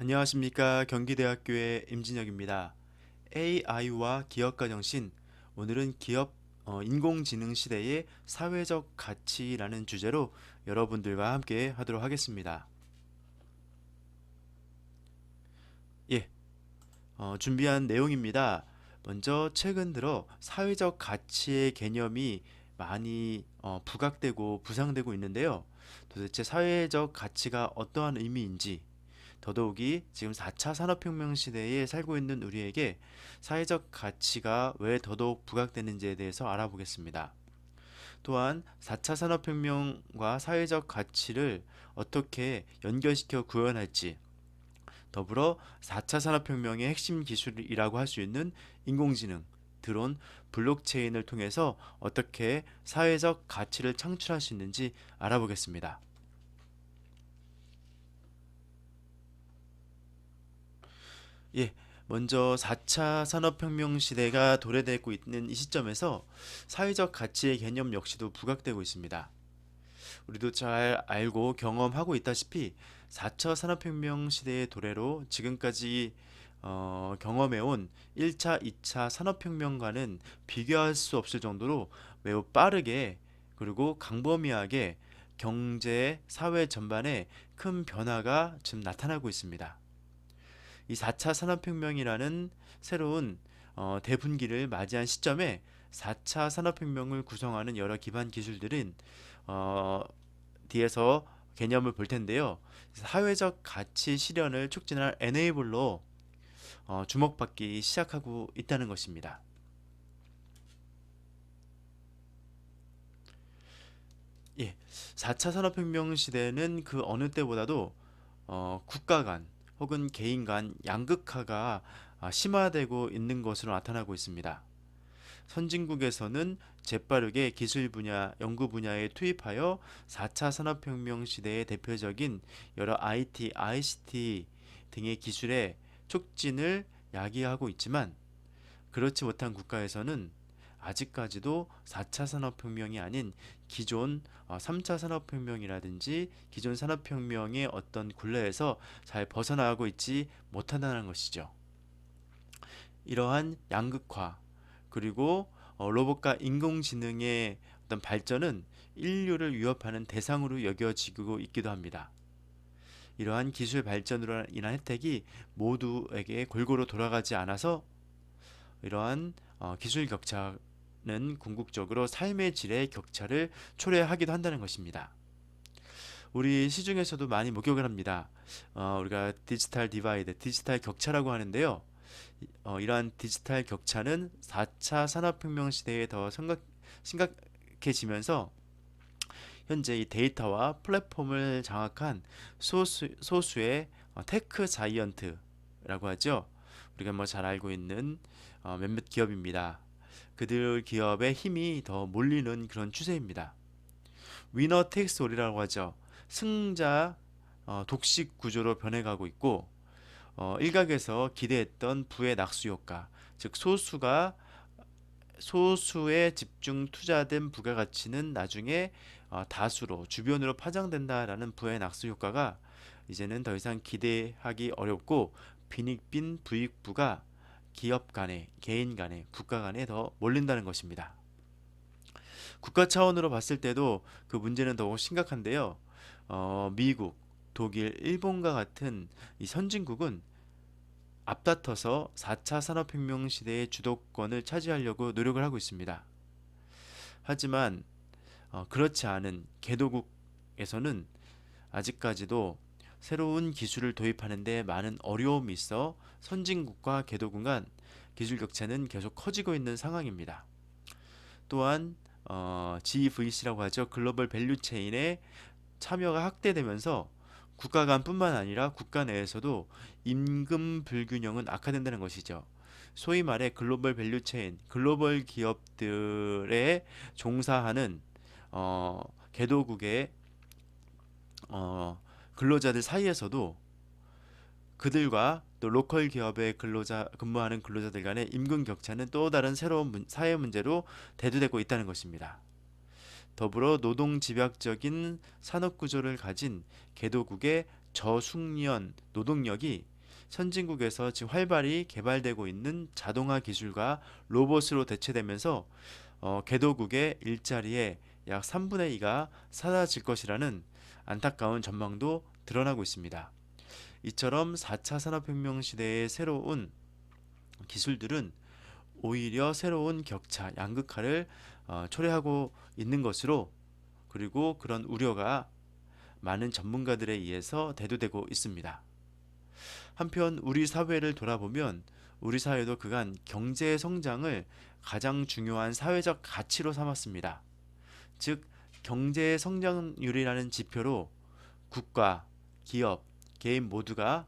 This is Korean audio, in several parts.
안녕하십니까. 경기대학교의 임진혁입니다. AI와 기업가 정신. 오늘은 기업 인공지능 시대의 사회적 가치라는 주제로 여러분들과 함께 하도록 하겠습니다. 예, 준비한 내용입니다. 먼저 최근 들어 사회적 가치의 개념이 많이 부각되고 부상되고 있는데요. 도대체 사회적 가치가 어떠한 의미인지, 더더욱이 지금 4차 산업혁명 시대에 살고 있는 우리에게 사회적 가치가 왜 더더욱 부각되는지에 대해서 알아보겠습니다. 또한 4차 산업혁명과 사회적 가치를 어떻게 연결시켜 구현할지, 더불어 4차 산업혁명의 핵심 기술이라고 할 수 있는 인공지능, 드론, 블록체인을 통해서 어떻게 사회적 가치를 창출할 수 있는지 알아보겠습니다. 예, 먼저 4차 산업혁명 시대가 도래되고 있는 이 시점에서 사회적 가치의 개념 역시도 부각되고 있습니다. 우리도 잘 알고 경험하고 있다시피 4차 산업혁명 시대의 도래로 지금까지 경험해온 1차, 2차 산업혁명과는 비교할 수 없을 정도로 매우 빠르게 그리고 강범위하게 경제, 사회 전반에 큰 변화가 지금 나타나고 있습니다. 이 4차 산업혁명이라는 새로운 대분기를 맞이한 시점에 4차 산업혁명을 구성하는 여러 기반 기술들은 어, 뒤에서 개념을 볼 텐데요. 사회적 가치 실현을 촉진할 에네이블로 주목받기 시작하고 있다는 것입니다. 예, 4차 산업혁명 시대는 그 어느 때보다도 국가 간 혹은 개인 간 양극화가 심화되고 있는 것으로 나타나고 있습니다. 선진국에서는 재빠르게 기술 분야, 연구 분야에 투입하여 4차 산업혁명 시대의 대표적인 여러 IT, ICT 등의 기술의 촉진을 야기하고 있지만 그렇지 못한 국가에서는 아직까지도 4차 산업혁명이 아닌 기존 3차 산업혁명이라든지 기존 산업혁명의 어떤 굴레에서 잘 벗어나고 있지 못한다는 것이죠. 이러한 양극화 그리고 로봇과 인공지능의 어떤 발전은 인류를 위협하는 대상으로 여겨지고 있기도 합니다. 이러한 기술 발전으로 인한 혜택이 모두에게 골고루 돌아가지 않아서 이러한 기술 격차는 궁극적으로 삶의 질의 격차를 초래하기도 한다는 것입니다. 우리 시중에서도 많이 목격을 합니다. 우리가 디지털 디바이드, 디지털 격차라고 하는데요. 이러한 디지털 격차는 4차 산업혁명 시대에 더 심각해지면서 현재 이 데이터와 플랫폼을 장악한 소수의 테크 자이언트라고 하죠. 우리가 뭐 잘 알고 있는 몇몇 기업입니다. 그들 기업의 힘이 더 몰리는 그런 추세입니다. 위너 테이크스 올이라고 하죠. 승자 독식 구조로 변해가고 있고 일각에서 기대했던 부의 낙수 효과, 즉 소수에 집중 투자된 부가가치는 나중에 다수로 주변으로 파장된다라는 부의 낙수 효과가 이제는 더 이상 기대하기 어렵고 빈익빈 부익부가 기업 간에 개인 간에 국가 간에 더 몰린다는 것입니다. 국가 차원으로 봤을 때도 그 문제는 더욱 심각한데요. 미국, 독일, 일본과 같은 이 선진국은 앞다퉈서 4차 산업혁명 시대의 주도권을 차지하려고 노력을 하고 있습니다. 하지만 그렇지 않은 개도국에서는 아직까지도 새로운 기술을 도입하는 데 많은 어려움이 있어 선진국과 개도국 간 기술 격차는 계속 커지고 있는 상황입니다. 또한 GVC라고 하죠. 글로벌 밸류 체인의 참여가 확대되면서 국가 간뿐만 아니라 국가 내에서도 임금 불균형은 악화된다는 것이죠. 소위 말해 글로벌 밸류 체인, 글로벌 기업들에 종사하는 개도국의 근로자들 사이에서도 그들과 또 로컬 기업의 근무하는 근로자들 간의 임금 격차는 또 다른 새로운 사회 문제로 대두되고 있다는 것입니다. 더불어 노동 집약적인 산업 구조를 가진 개도국의 저숙련 노동력이 선진국에서 지금 활발히 개발되고 있는 자동화 기술과 로봇으로 대체되면서 개도국의 일자리의 약 3분의 2가 사라질 것이라는 안타까운 전망도 드러나고 있습니다. 이처럼 4차 산업혁명 시대의 새로운 기술들은 오히려 새로운 격차, 양극화를 초래하고 있는 것으로, 그리고 그런 우려가 많은 전문가들에 의해서 대두되고 있습니다. 한편 우리 사회를 돌아보면 우리 사회도 그간 경제 성장을 가장 중요한 사회적 가치로 삼았습니다. 즉, 경제 성장률이라는 지표로 국가, 기업, 개인 모두가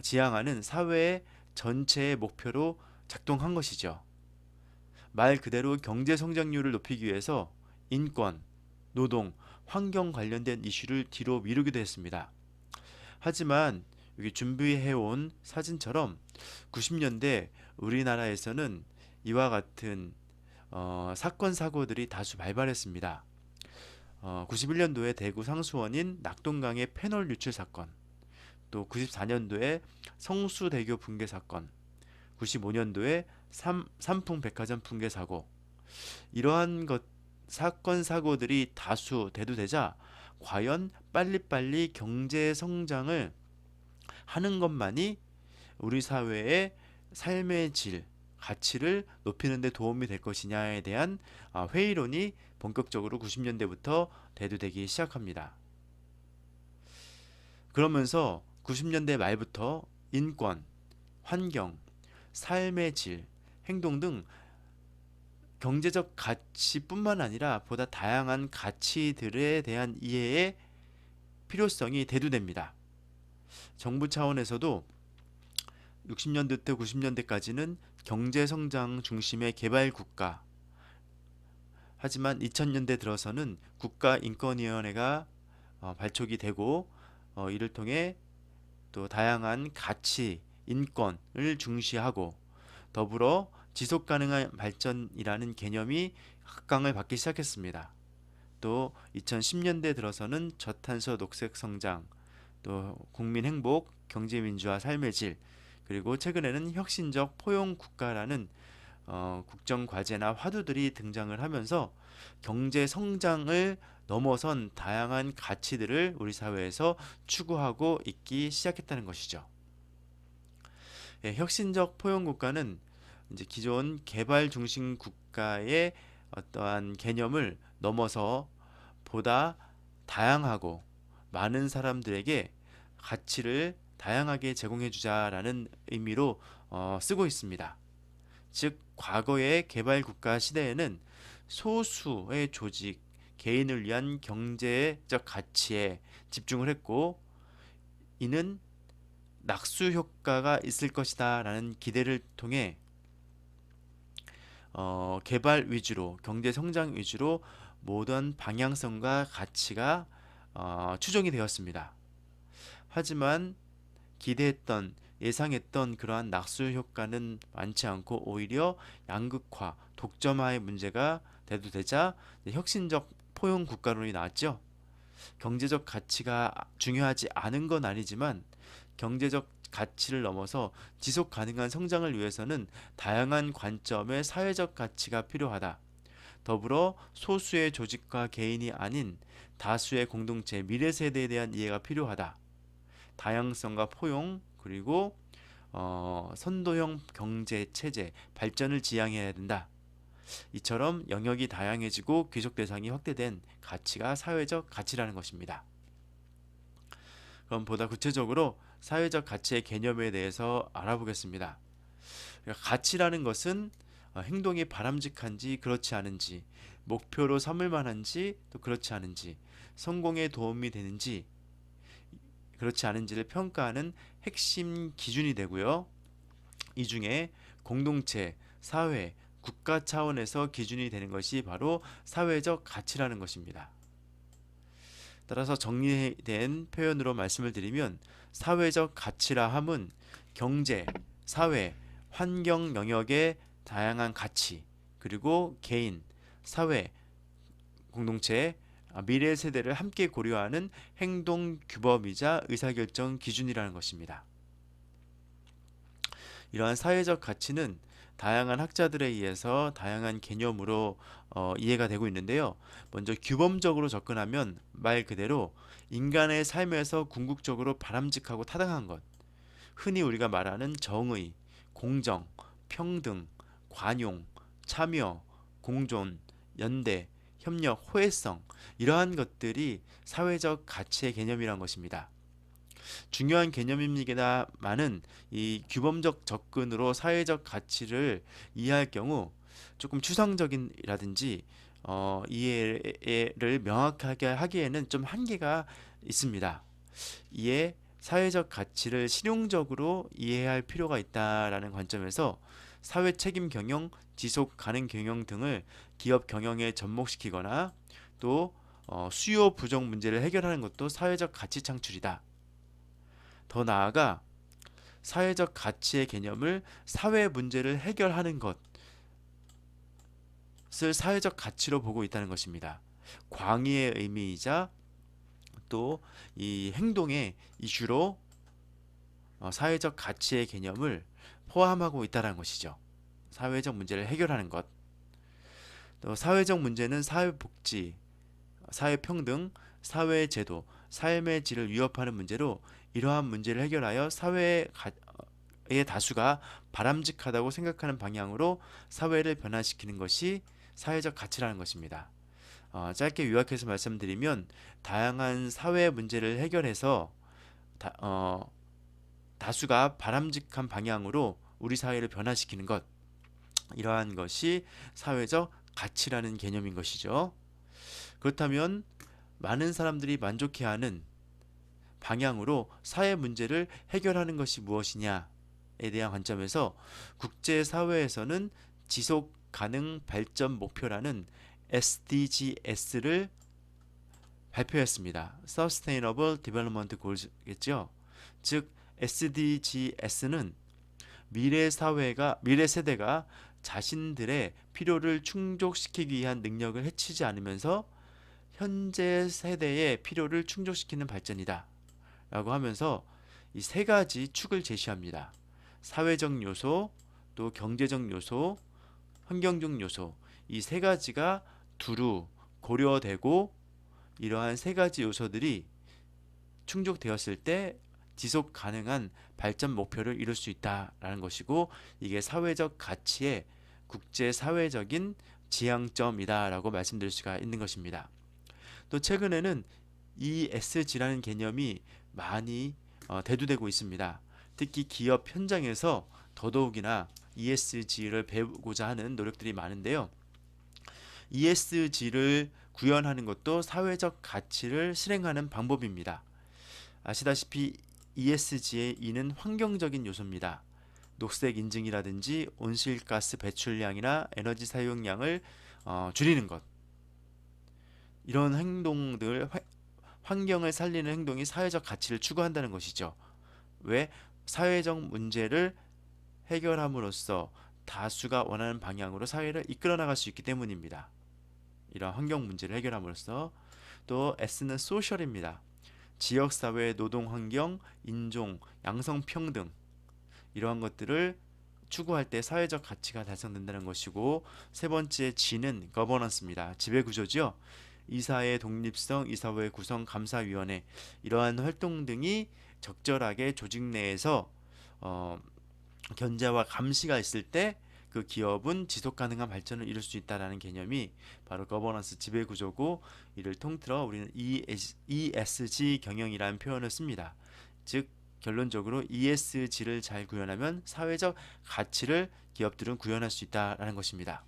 지향하는 사회 전체의 목표로 작동한 것이죠. 말 그대로 경제 성장률을 높이기 위해서 인권, 노동, 환경 관련된 이슈를 뒤로 미루기도 했습니다. 하지만 여기 준비해온 사진처럼 90년대 우리나라에서는 이와 같은 사건 사고들이 다수 발발했습니다. 91년도에 대구 상수원인 낙동강의 페놀 유출 사건, 또 94년도에 성수대교 붕괴 사건, 95년도에 삼풍백화점 붕괴 사고, 이러한 사건 사고들이 다수 대두되자 과연 빨리빨리 경제 성장을 하는 것만이 우리 사회의 삶의 질, 가치를 높이는 데 도움이 될 것이냐에 대한 회의론이 본격적으로 90년대부터 대두되기 시작합니다. 그러면서 90년대 말부터 인권, 환경, 삶의 질, 행동 등 경제적 가치뿐만 아니라 보다 다양한 가치들에 대한 이해의 필요성이 대두됩니다. 정부 차원에서도 60년대부터 90년대까지는 경제성장 중심의 개발 국가, 하지만 2000년대 들어서는 국가인권위원회가 발족이 되고 이를 통해 또 다양한 가치, 인권을 중시하고 더불어 지속가능한 발전이라는 개념이 각광을 받기 시작했습니다. 또 2010년대 들어서는 저탄소 녹색 성장, 또 국민 행복, 경제민주화, 삶의 질, 그리고 최근에는 혁신적 포용 국가라는 국정 과제나 화두들이 등장을 하면서 경제 성장을 넘어선 다양한 가치들을 우리 사회에서 추구하고 있기 시작했다는 것이죠. 예, 혁신적 포용 국가는 이제 기존 개발 중심 국가의 어떠한 개념을 넘어서 보다 다양하고 많은 사람들에게 가치를 다양하게 제공해 주자라는 의미로 쓰고 있습니다. 즉, 과거의 개발 국가 시대에는 소수의 조직, 개인을 위한 경제적 가치에 집중을 했고, 이는 낙수 효과가 있을 것이다라는 기대를 통해 개발 위주로, 경제 성장 위주로 모든 방향성과 가치가 추정이 되었습니다. 하지만 기대했던, 예상했던 그러한 낙수 효과는 많지 않고 오히려 양극화, 독점화의 문제가 대두되자 혁신적 포용 국가론이 나왔죠. 경제적 가치가 중요하지 않은 건 아니지만 경제적 가치를 넘어서 지속 가능한 성장을 위해서는 다양한 관점의 사회적 가치가 필요하다. 더불어 소수의 조직과 개인이 아닌 다수의 공동체, 미래 세대에 대한 이해가 필요하다. 다양성과 포용, 그리고 선도형 경제 체제 발전을 지향해야 된다. 이처럼 영역이 다양해지고 귀속 대상이 확대된 가치가 사회적 가치라는 것입니다. 그럼 보다 구체적으로 사회적 가치의 개념에 대해서 알아보겠습니다. 가치라는 것은 행동이 바람직한지 그렇지 않은지, 목표로 삼을 만한지 또 그렇지 않은지, 성공에 도움이 되는지 그렇지 않은지를 평가하는 핵심 기준이 되고요. 이 중에 공동체, 사회, 국가 차원에서 기준이 되는 것이 바로 사회적 가치라는 것입니다. 따라서 정리된 표현으로 말씀을 드리면 사회적 가치라 함은 경제, 사회, 환경 영역의 다양한 가치, 그리고 개인, 사회, 공동체, 미래 세대를 함께 고려하는 행동 규범이자 의사결정 기준이라는 것입니다. 이러한 사회적 가치는 다양한 학자들에 의해서 다양한 개념으로 이해가 되고 있는데요. 먼저 규범적으로 접근하면 말 그대로 인간의 삶에서 궁극적으로 바람직하고 타당한 것, 흔히 우리가 말하는 정의, 공정, 평등, 관용, 참여, 공존, 연대, 협력, 호혜성, 이러한 것들이 사회적 가치의 개념이란 것입니다. 중요한 개념입니다만은 이 규범적 접근으로 사회적 가치를 이해할 경우 조금 추상적인이라든지 이해를 명확하게 하기에는 좀 한계가 있습니다. 이에 사회적 가치를 실용적으로 이해할 필요가 있다라는 관점에서 사회 책임 경영, 지속 가능 경영 등을 기업 경영에 접목시키거나 또 수요 부족 문제를 해결하는 것도 사회적 가치 창출이다. 더 나아가 사회적 가치의 개념을 사회 문제를 해결하는 것을 사회적 가치로 보고 있다는 것입니다. 광의의 의미이자 또 이 행동의 이슈로 사회적 가치의 개념을 포함하고 있다는 것이죠. 사회적 문제를 해결하는 것. 또 사회적 문제는 사회복지, 사회평등, 사회제도, 삶의 질을 위협하는 문제로 이러한 문제를 해결하여 사회의 다수가 바람직하다고 생각하는 방향으로 사회를 변화시키는 것이 사회적 가치라는 것입니다. 짧게 요약해서 말씀드리면 다양한 사회 문제를 해결해서 다수가 바람직한 방향으로 우리 사회를 변화시키는 것, 이러한 것이 사회적 가치라는 개념인 것이죠. 그렇다면 많은 사람들이 만족해하는 방향으로 사회 문제를 해결하는 것이 무엇이냐에 대한 관점에서 국제사회에서는 지속 가능 발전 목표라는 SDGs를 발표했습니다. Sustainable Development Goals겠죠. 즉 SDGs는 미래 세대가 자신들의 필요를 충족시키기 위한 능력을 해치지 않으면서 현재 세대의 필요를 충족시키는 발전이다 라고 하면서 이 세 가지 축을 제시합니다. 사회적 요소, 또 경제적 요소, 환경적 요소, 이 세 가지가 두루 고려되고 이러한 세 가지 요소들이 충족되었을 때 지속 가능한 발전 목표를 이룰 수 있다라는 것이고, 이게 사회적 가치의 국제 사회적인 지향점이다라고 말씀드릴 수가 있는 것입니다. 또 최근에는 ESG라는 개념이 많이 대두되고 있습니다. 특히 기업 현장에서 더더욱이나 ESG를 배우고자 하는 노력들이 많은데요. ESG를 구현하는 것도 사회적 가치를 실행하는 방법입니다. 아시다시피 ESG의 E는 환경적인 요소입니다. 녹색 인증이라든지 온실가스 배출량이나 에너지 사용량을 줄이는 것, 이런 행동들, 환경을 살리는 행동이 사회적 가치를 추구한다는 것이죠. 왜? 사회적 문제를 해결함으로써 다수가 원하는 방향으로 사회를 이끌어 나갈 수 있기 때문입니다. 이런 환경 문제를 해결함으로써. 또 S는 소셜입니다. 지역사회, 노동환경, 인종, 양성평등, 이러한 것들을 추구할 때 사회적 가치가 달성된다는 것이고, 세 번째 G는 거버넌스입니다. 지배구조죠. 이사의 독립성, 이사회 구성, 감사위원회, 이러한 활동 등이 적절하게 조직 내에서 견제와 감시가 있을 때 그 기업은 지속 가능한 발전을 이룰 수 있다는 개념이 바로 거버넌스 지배구조고, 이를 통틀어 우리는 ESG 경영이라는 표현을 씁니다. 즉 결론적으로 ESG를 잘 구현하면 사회적 가치를 기업들은 구현할 수 있다는 것입니다.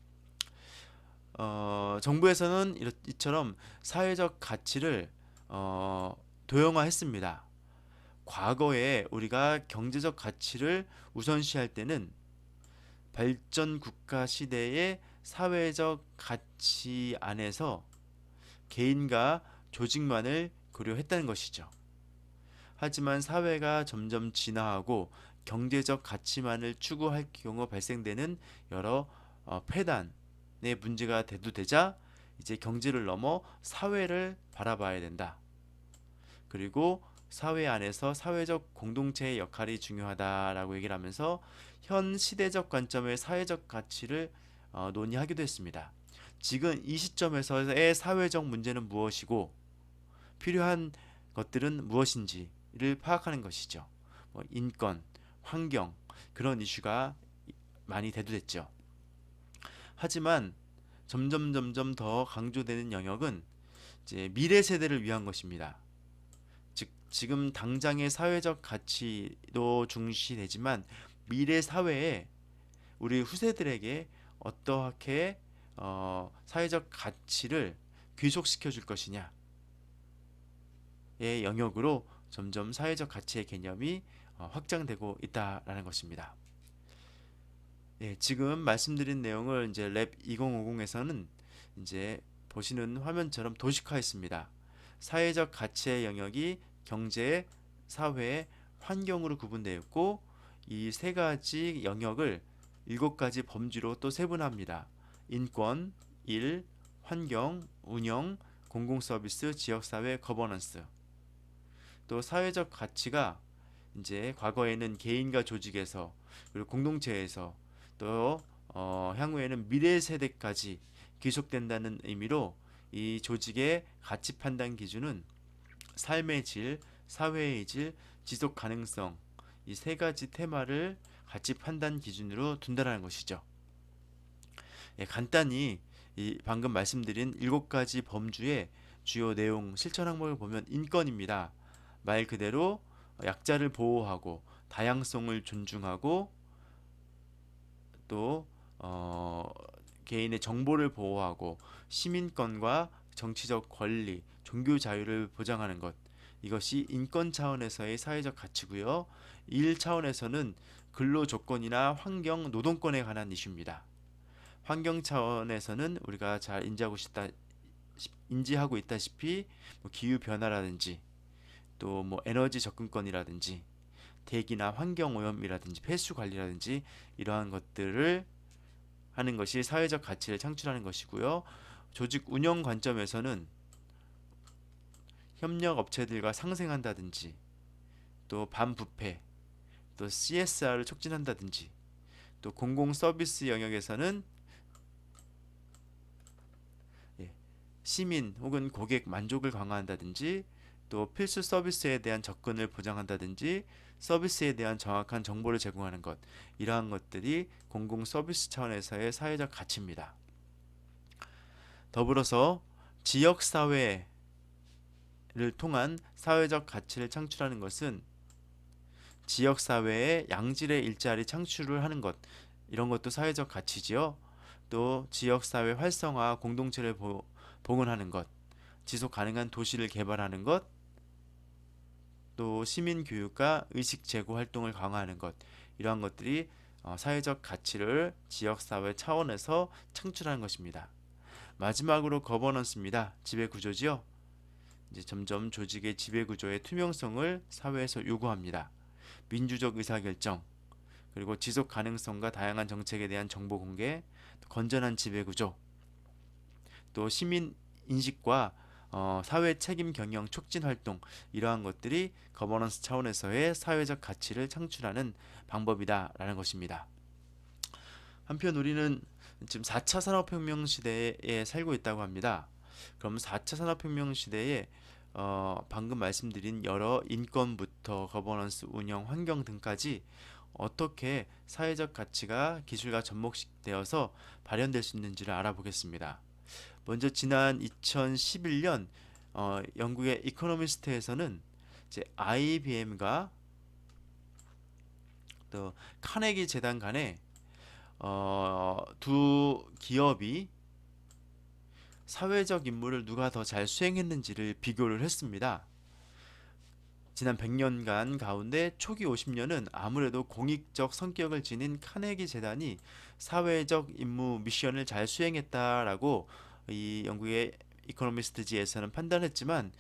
정부에서는 이처럼 사회적 가치를 도형화했습니다. 과거에 우리가 경제적 가치를 우선시할 때는 발전 국가 시대의 사회적 가치 안에서 개인과 조직만을 고려했다는 것이죠. 하지만 사회가 점점 진화하고 경제적 가치만을 추구할 경우 발생되는 여러 폐단의 문제가 대두되자 이제 경제를 넘어 사회를 바라봐야 된다. 그리고 사회 안에서 사회적 공동체의 역할이 중요하다라고 얘기를 하면서 현 시대적 관점의 사회적 가치를 논의하기도 했습니다. 지금 이 시점에서의 사회적 문제는 무엇이고 필요한 것들은 무엇인지를 파악하는 것이죠. 뭐 인권, 환경 그런 이슈가 많이 대두됐죠. 하지만 점점 더 강조되는 영역은 이제 미래 세대를 위한 것입니다. 즉 지금 당장의 사회적 가치도 중시되지만 미래 사회에 우리 후세들에게 어떻게 사회적 가치를 귀속시켜 줄 것이냐의 영역으로 점점 사회적 가치의 개념이 확장되고 있다라는 것입니다. 예, 지금 말씀드린 내용을 이제 랩 2050에서는 이제 보시는 화면처럼 도식화했습니다. 사회적 가치의 영역이 경제, 사회, 환경으로 구분되어 있고 이 세 가지 영역을 7가지 범주로 또 세분합니다. 인권, 일, 환경, 운영, 공공서비스, 지역사회, 거버넌스. 또 사회적 가치가 이제 과거에는 개인과 조직에서 그리고 공동체에서 또 향후에는 미래 세대까지 귀속된다는 의미로 이 조직의 가치 판단 기준은 삶의 질, 사회의 질, 지속 가능성 이 세 가지 테마를 가치 판단 기준으로 둔다라는 것이죠. 예, 간단히 이 방금 말씀드린 7가지 범주의 주요 내용 실천 항목을 보면 인권입니다. 말 그대로 약자를 보호하고 다양성을 존중하고 또 개인의 정보를 보호하고 시민권과 정치적 권리, 종교 자유를 보장하는 것 이것이 인권 차원에서의 사회적 가치고요. 일 차원에서는 근로 조건이나 환경, 노동권에 관한 이슈입니다. 환경 차원에서는 우리가 잘 인지하고 있다시피 뭐 기후 변화라든지 또 뭐 에너지 접근권이라든지 대기나 환경 오염이라든지 폐수 관리라든지 이러한 것들을 하는 것이 사회적 가치를 창출하는 것이고요. 조직 운영 관점에서는 협력 업체들과 상생한다든지 또 반부패 또 CSR을 촉진한다든지 또 공공 서비스 영역에서는 시민 혹은 고객 만족을 강화한다든지 또 필수 서비스에 대한 접근을 보장한다든지 서비스에 대한 정확한 정보를 제공하는 것 이러한 것들이 공공 서비스 차원에서의 사회적 가치입니다. 더불어서 지역사회를 통한 사회적 가치를 창출하는 것은 지역사회에 양질의 일자리 창출을 하는 것 이런 것도 사회적 가치지요. 또 지역사회 활성화 공동체를 봉헌하는 것 지속 가능한 도시를 개발하는 것 또 시민 교육과 의식 제고 활동을 강화하는 것 이러한 것들이 사회적 가치를 지역사회 차원에서 창출하는 것입니다. 마지막으로 거버넌스입니다. 지배구조지요. 이제 점점 조직의 지배구조의 투명성을 사회에서 요구합니다. 민주적 의사결정 그리고 지속 가능성과 다양한 정책에 대한 정보 공개 건전한 지배구조 또 시민 인식과 사회 책임 경영 촉진 활동 이러한 것들이 거버넌스 차원에서의 사회적 가치를 창출하는 방법이다라는 것입니다. 한편 우리는 지금 4차 산업혁명 시대에 살고 있다고 합니다. 그럼 4차 산업혁명 시대에 방금 말씀드린 여러 인권부터 거버넌스, 운영, 환경 등까지 어떻게 사회적 가치가 기술과 접목되어서 발현될 수 있는지를 알아보겠습니다. 먼저 지난 2011년 영국의 이코노미스트에서는 이제 IBM과 또 카네기 재단 간에 두 기업이 사회적 임무를 누가 더 잘 수행했는지를 비교를 했습니다. 지난 100년간 가운데 초기 50년은 아무래도 공익적 성격을 지닌 카네기 재단이 사회적 임무 미션을 잘 수행했다라고 이 영국의 이코노미스트지에서는 판단했지만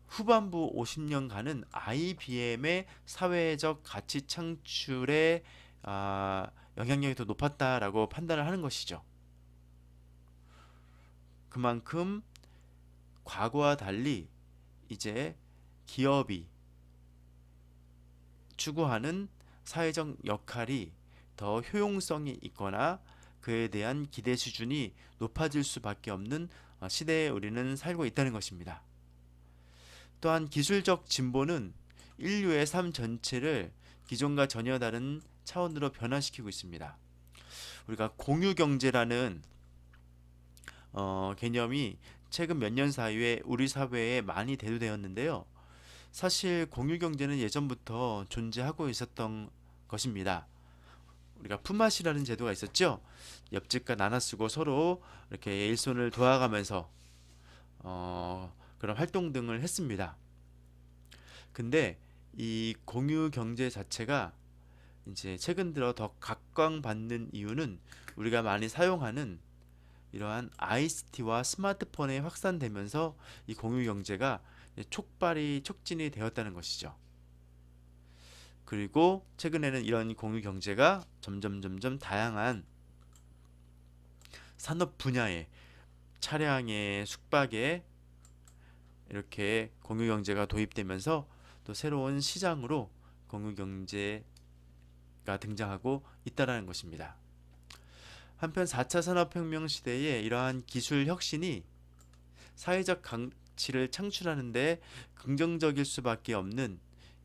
후반부 50년간은 IBM의 사회적 가치 창출의 영향력이 더 높았다라고 판단을 하는 것이죠. 그만큼 과거와 달리 이제 기업이 추구하는 사회적 역할이 더 효용성이 있거나 그에 대한 기대 수준이 높아질 수밖에 없는 시대에 우리는 살고 있다는 것입니다. 또한 기술적 진보는 인류의 삶 전체를 기존과 전혀 다른 차원으로 변화시키고 있습니다. 우리가 공유 경제라는 개념이 최근 몇 년 사이에 우리 사회에 많이 대두되었는데요. 사실 공유 경제는 예전부터 존재하고 있었던 것입니다. 우리가 품앗이라는 제도가 있었죠. 옆집과 나눠 쓰고 서로 이렇게 일손을 도와가면서 그런 활동 등을 했습니다. 근데 이 공유 경제 자체가 이제 최근 들어 더 각광받는 이유는 우리가 많이 사용하는 이러한 ICT와 스마트폰에 확산되면서 이 공유 경제가 촉진이 되었다는 것이죠. 그리고 최근에는 이런 공유 경제가 점점 다양한 산업 분야에 차량에 숙박에 이렇게 공유 경제가 도입되면서 또 새로운 시장으로 공유 경제가 등장하고 있다라는 것입니다. 한편 4차 산업혁명 시대에 이러한 기술 혁신이 사회적 가치를 창출하는 데 긍정적일 수밖에 없는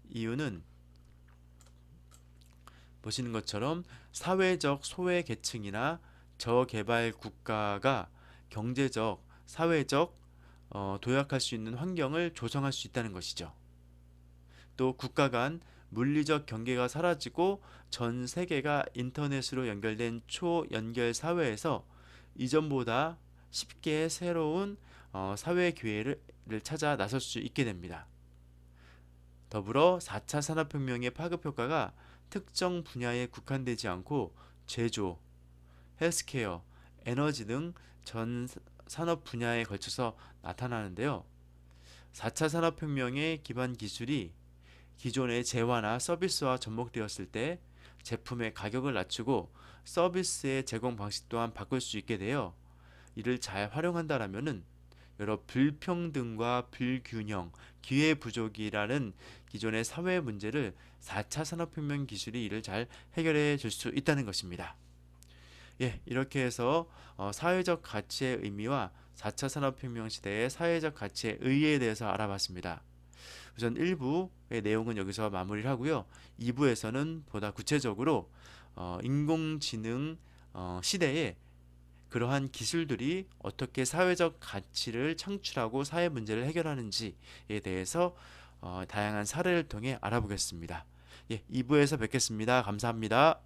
이유는 보시는 것처럼 사회적 소외 계층이나 저개발 국가가 경제적, 사회적 도약할 수 있는 환경을 조성할 수 있다는 것이죠. 또 국가 간 물리적 경계가 사라지고 전 세계가 인터넷으로 연결된 초연결 사회에서 이전보다 쉽게 새로운 사회 기회를 찾아 나설 수 있게 됩니다. 더불어 4차 산업혁명의 파급 효과가 특정 분야에 국한되지 않고 제조, 헬스케어, 에너지 등 전 산업 분야에 걸쳐서 나타나는데요. 4차 산업혁명의 기반 기술이 기존의 재화나 서비스와 접목되었을 때 제품의 가격을 낮추고 서비스의 제공 방식 또한 바꿀 수 있게 되어 이를 잘 활용한다라면은 여러 불평등과 불균형, 기회 부족이라는 기존의 사회 문제를 4차 산업혁명 기술이 이를 잘 해결해 줄 수 있다는 것입니다. 예, 이렇게 해서 사회적 가치의 의미와 4차 산업혁명 시대의 사회적 가치의 의의에 대해서 알아봤습니다. 우선 1부의 내용은 여기서 마무리를 하고요. 2부에서는 보다 구체적으로 인공지능 시대에 그러한 기술들이 어떻게 사회적 가치를 창출하고 사회 문제를 해결하는지에 대해서 다양한 사례를 통해 알아보겠습니다. 예, 2부에서 뵙겠습니다. 감사합니다.